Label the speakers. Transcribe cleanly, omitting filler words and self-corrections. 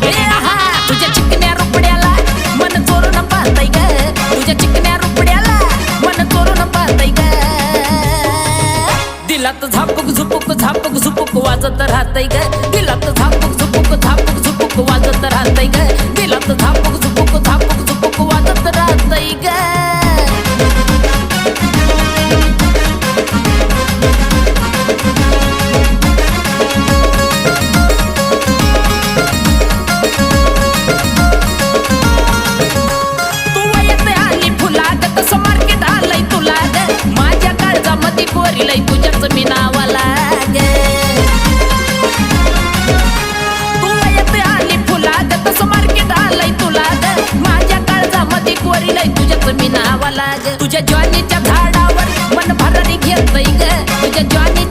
Speaker 1: ए आहा तुझ्या चिकन्या रुपड्याला मन चोरून पाहतय ग तुझ्या चिकन्या रुपड्याला मन चोरून पाहतय ग दिलात झापूक झुपूक झापूक झुपूक वाजत राहतय ग दिलात झापूक झुपूक झापूक झुपूक वाजत राहतय ग दिलात झापूक झुपूक झापूक झुपूक वाजत राहतय ग लई तुझ्याच मी नावाला ग तू येते आली फुलाग तसं मार्केट आलंय तुला ग माझ्या काळजामध्ये कोरी लई तुझ्याच मी नावाला ग तुझ्या ज्वानीच्या झाडावर मन भरारी घेतय ग तुझ्या ज्वानी